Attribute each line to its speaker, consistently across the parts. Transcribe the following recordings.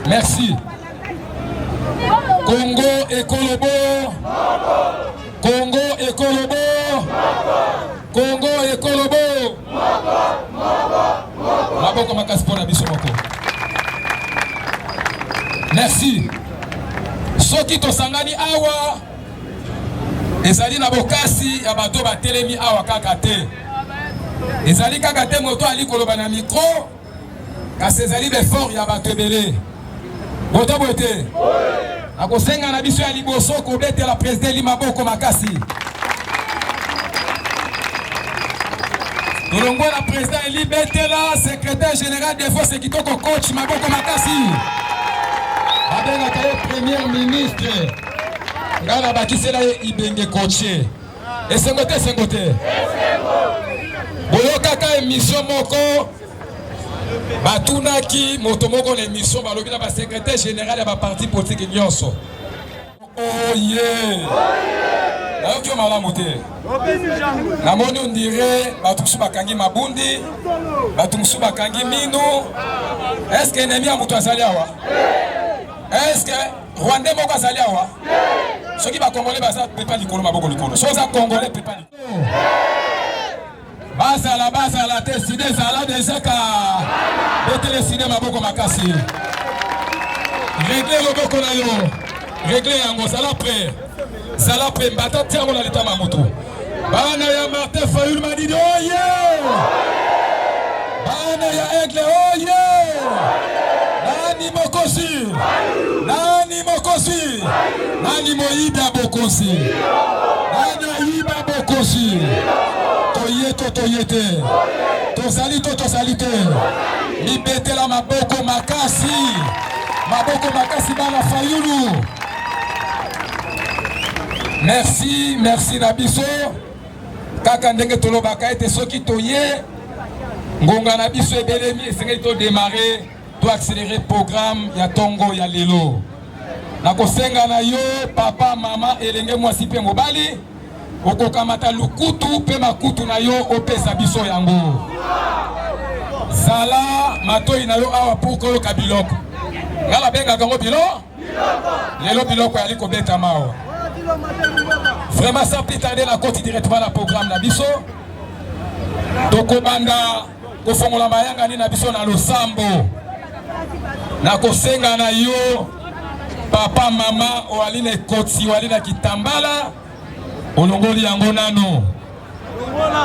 Speaker 1: Merci. Congo et Kolobo. Congo et Kolobo. Congo et Kolobo. Maboko makasi pona biso moko. Merci. Soki to sangani awa ezali na bokasi ya bato batelemi awa kaka te. Ezali kaka te moto ali koloba na micro kasi ezali befort ya bato ebele. Boto bote. Akosenga na biso ya liboso kobetela president Maboko makasi. Tolongwa na président Eli Betela, secrétaire général des forces kitoko coach Maboko makasi. Abenga kaye premier ministre. Ngana bakisela ibenge coaché. Et sengote. Boyo kaka émission moko. Batunaki motomoko l'émission balobi na ba secrétaire général ya ba parti politique nyonso. Oh yeah. Ayo malamu te. Na moni on dirait batukusu bakangi mabundi, batukusu bakangi mino. Est-ce que ennemi a mutu azali awa? Est-ce que Rwandais moko azali awa? Soki ba Congolais baza pepa likolo maboko likolo. Soza Congolais pepa likolo. Basala te side zala dezeka. Betele side maboko makasi. Réglez le boko na yo. Réglez yango sala prêt. Sala prêt mbata tiango na lita mamutu. Bana ya Martin Fayulu madidi oh yeah. Bana ya Aigle oh yeah. Nani mokosi. Nani mokosi. Nani moyida bokosi. Nani yiba bokosi. Toyete. Tozali te. Libetela maboko makasi. Maboko makasi bana Fayulu. Merci Nabiso. Kaka ndenge tolobaka ete soki toye ngonga na biso ebelemi esengeli to démarrer to accélérer programme ya tongo ya lelo. Nakosenga na yo papa mama elenge mwasi pe mobali okokamata lukutu pe makutu na yo opesa biso yango. Zala matoi na yo awa pour ko kabiloko. Ngala benga kango biloko. Lelo biloko ya liko beta mao. Vraiment sans plus tarder la côte directement la programme na biso. Toko banda ko fongola mayanga ni na biso na losambo. Na kosenga na yo papa mama o aline kotsi o aline kitambala olongoli yango nano.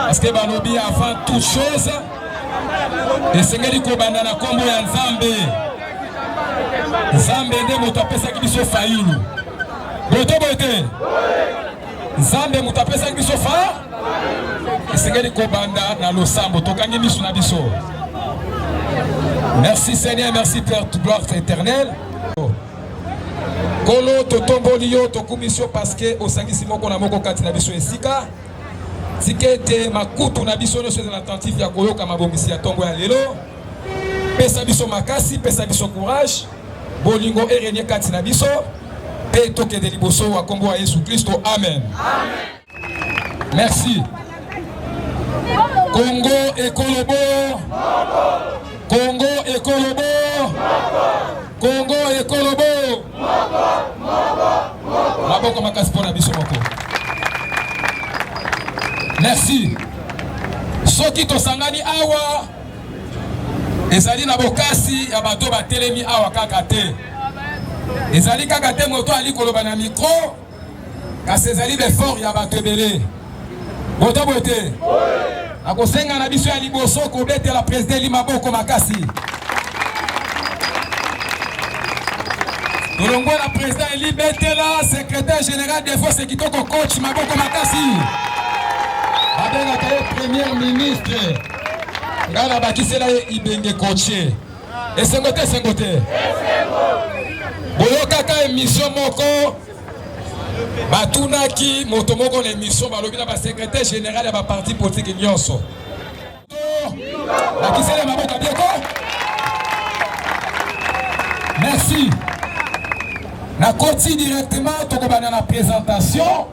Speaker 1: Parce que balobi avant toute chose esengeli ko banda na kombo ya Nzambe. Nzambe nde moto apesa biso Fayulu. Bote. Nzambe mutapesa biso fa. Esengeli ko banda na losambo tokangi misu na biso. Merci Seigneur, merci Père de gloire éternelle. Kolo totomboli yo tokumisio parce que osangisi moko na moko kati na biso esika. Tikete makutu na biso no soza attentif ya koyoka mabomisi ya tongo ya lelo. Pesa biso makasi, pesa biso courage. Bolingo erenye kati na biso. Et toke de liboso wa kombo ya Yesu Kristo. Amen. Merci. Congo et Kolobo. Congo et Kolobo. Congo et Kolobo. Maboko makasi pona biso moko. Merci. Soki to sangani awa ezali na bokasi ya bato batelemi awa kaka te. Ezali kaka te moto ali koloba na micro kasi ezali befort ya bato ebele. Boto bote. Akosenga na biso ya liboso kobetela president Maboko makasi. Tolongwa na président Eli Betela, secrétaire général des forces kitoko coach Maboko makasi. Abenga kaye premier ministre. Ngana bakisela ibenge coaché. Et sengote. Boyo kaka émission moko batunaki motomoko l'émission balobi na ba secrétaire général ya ba parti politique nyonso. Bakisela Maboko bieko. Merci. Na continue directement tokobana na présentation.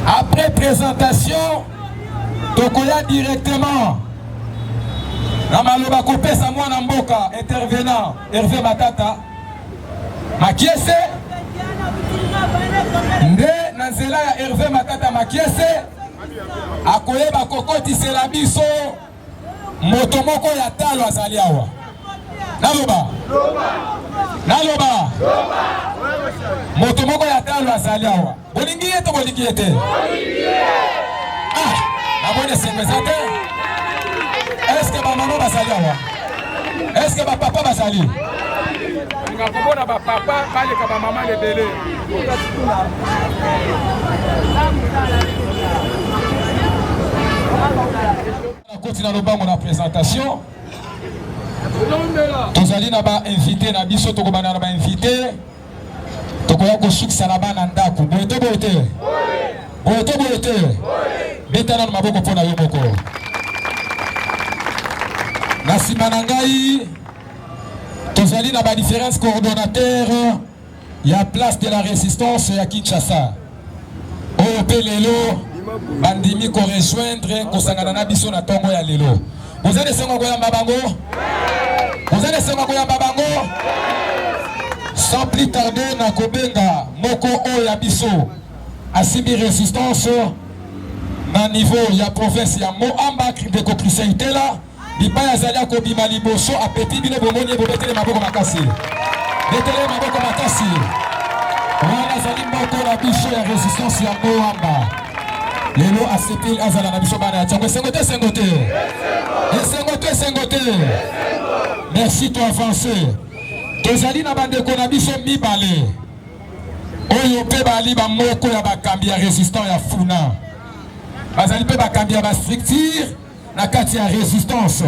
Speaker 1: Après présentation, tokoya directement na maloba kopesa mwana mboka Toyoka intervenant Hervé Matata Makiese nde na nzela ya Hervé Matata Makiese akoyeba kokotisela biso moto moko ya talo azali awa naloba moto moko ya talo azali awa bolingi ye to bolingi ye te abone sengwezate est-ce que ba maman bazali awa est-ce que ba papa bazali ngakobona ba papa baleka ba maman lebele on continue le banc la présentation tozali na ba invité na biso to kobana na ba invité to koya ko sukisa na bana ndako bote betana na maboko pona yo moko na simana ngai tozali na ba différents coordonnateurs ya place de la résistance ya Kinshasa oyo pe lelo bandimi ko rejoindre kosangana na biso na tongo ya lelo vous allez sengo koyamba bango sans plus tarder na kobenga moko oyo ya biso asimbi résistance na niveau ya province ya Moamba de kokrisaite la bipa azali akobima liboso apeti bino bomoni bobetele maboko makasi wana azali moko na biso ya résistance ya Moamba lelo asepeli azala na biso bana ya tiango esengo te merci to avancer tozali na bandeko na biso mibale oyo pe bali ba moko ya bakambi ya résistant ya Funa bazali pe bakambi ya bastructure na kati ya résistance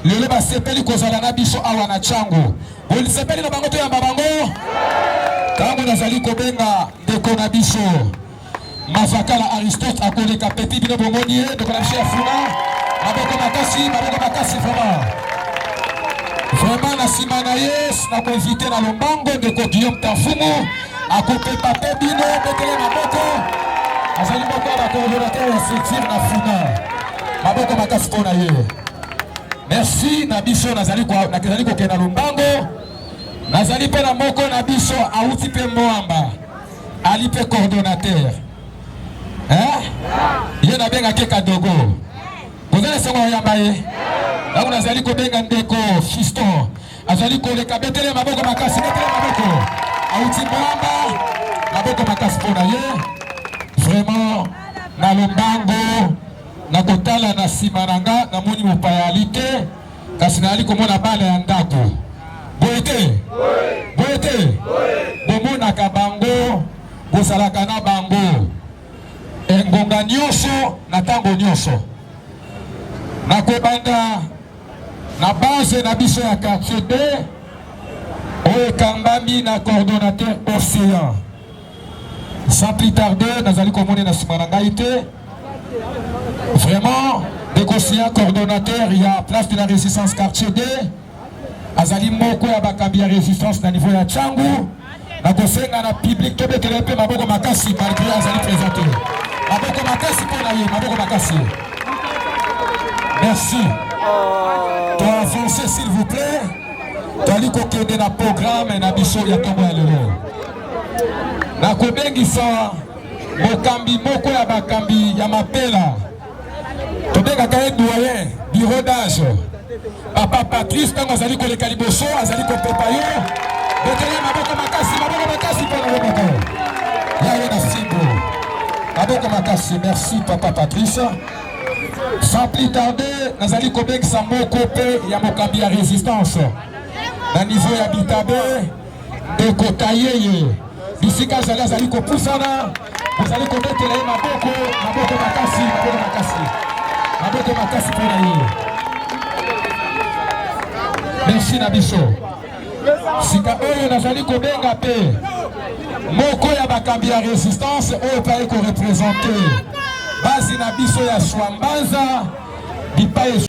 Speaker 1: lelo basepeli kozala na biso awa na tiango bolisepeli na bango to ya bango tango nazali kobenga ndeko na biso Mafakala Aristote akoleka petit bino bomoni ndeko na biso ya Funa maboko makasi vraiment na sima na yes na konvite na lombango ndeko Guillaume Tafumu akopepa pe bino betele maboko azali moko ya coordonnateur ya structure na Funa maboko makasi pona ye merci na biso nazali kokenda lombango nazali pe na moko na biso auti pe Moamba ali pe coordonnateur ye na benga ke kadogo bozali sengo yamba ye nango nazali kobenga ndeko Fiston azali koleka betele maboko makasi auti Moamba maboko makasi pona ye vraiment na lombango na kotala na sima nanga namoni mopaya te kasi nali komona bala ya ndako boyete bomonaka bango bozalaka na bango engonga nyonso na tango nyonso na kobanda na base na biso ya quartier D oyo ekambami na coordonnateur Océan sans plus tarder nazali komone na sima na ngai te vraiment Océan coordonnateur ya place de la résistance quartier D azali moko ya bakambi ya résistance na niveau ya Tchangu na kosenga na public tobetele pe maboko makasi malgré azali présenté maboko makasi pona ye maboko makasi merci to avancer s'il vous plaît toli kokende na programme na biso ya tongo ya lelo na kobengisa mokambi moko ya bakambi ya mapela tobengaka ye doyen bureau d'âge papa Patrice tango azali koleka liboso azali kopepa yo betele maboko makasi pona yo moko ya ye na simbo maboko makasi merci papa Patrice sans plus tarder nazali kobengisa moko pe ya mokambi ya résistance na niveau ya Bitabe ndeko Tayeye bisika azali kopusana azali kobetela ye maboko makasi pona ye merci na biso sika oyo nazali kobenga pe moko ya bakambi ya résistance oyo pa eko représenter basi na biso ya Swambanza bipaye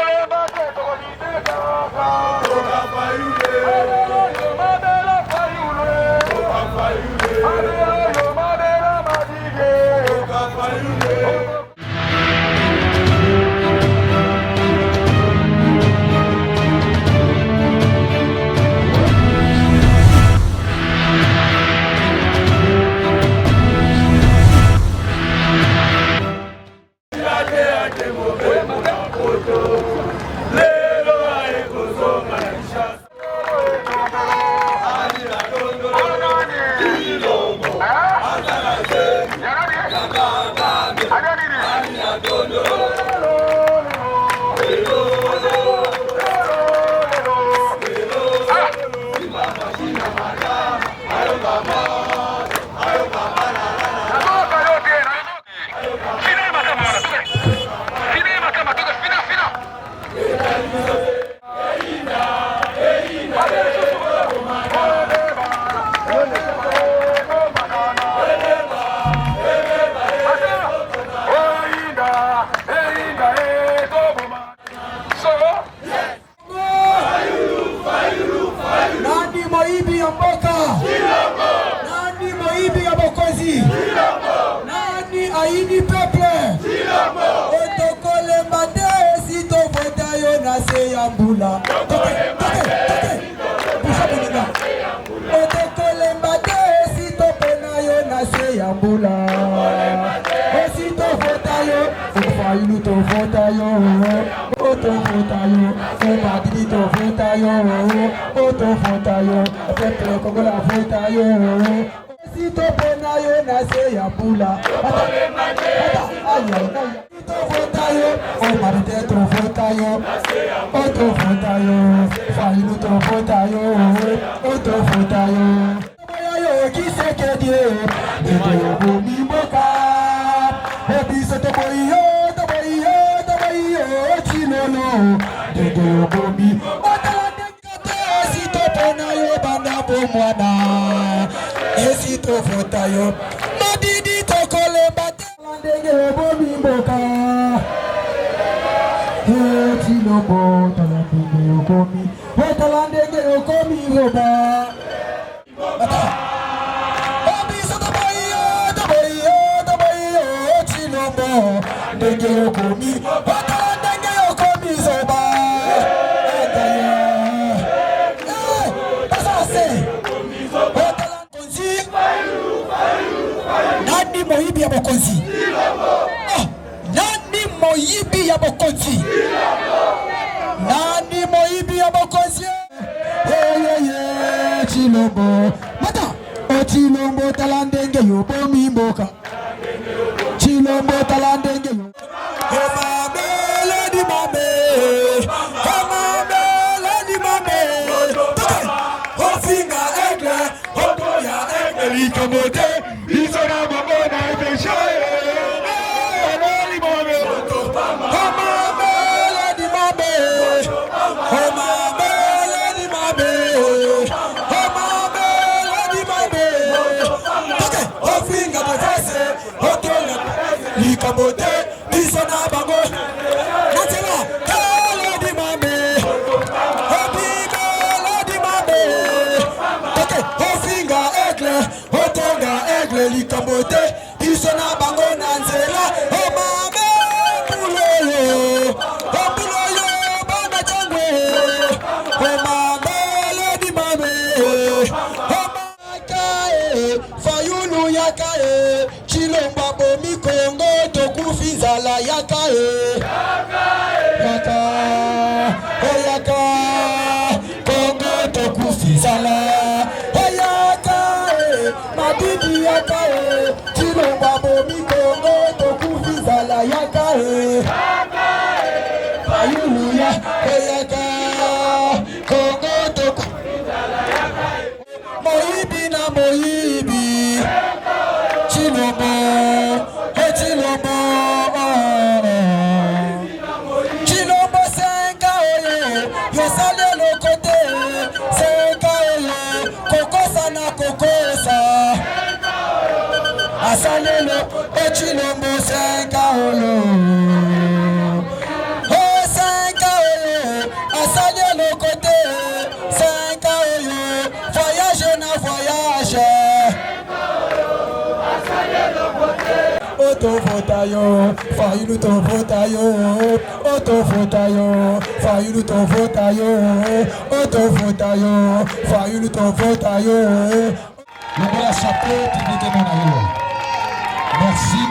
Speaker 1: Merci,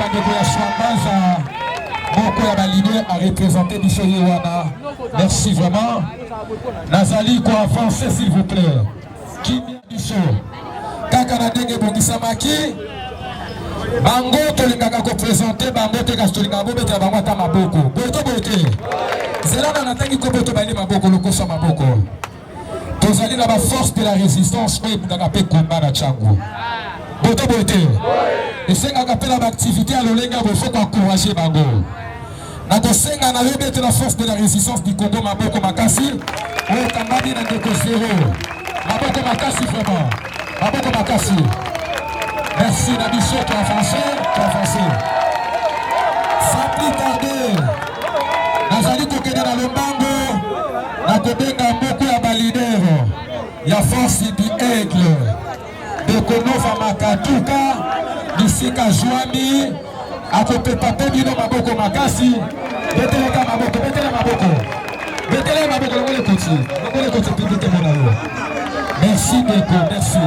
Speaker 1: à représenter merci vraiment. Nazali, quoi avancer s'il vous plaît. Qui Kakanadege Bongisamaki. Bango tolingaka ko présenter bango te kastolinga bo beta bango ta maboko. Boto bote. Zela na natangi ko boto bali maboko lokosa maboko. Tozali na ba force de la résistance oyo bungaka pe combat na chango. Boto bote. Esenga kapela ba activité à lolenga bo faut encourager bango. Na kosenga na rebete la force de la résistance du Congo maboko makasi. O kambadi na ndeko zéro. Maboko makasi vraiment. Maboko makasi. Merci Nabiso, tu as avancé, Sans plus tarder, Nazali Kokene dans le Bango, Nakobenga Moko ya Balider, ya force du aigle, de Konova Makatuka, Nisika Jouami, Akope Pape Bino Maboko Makasi, Betele Maboko, Betele Maboko, Betele Maboko, côté. Merci beaucoup, merci.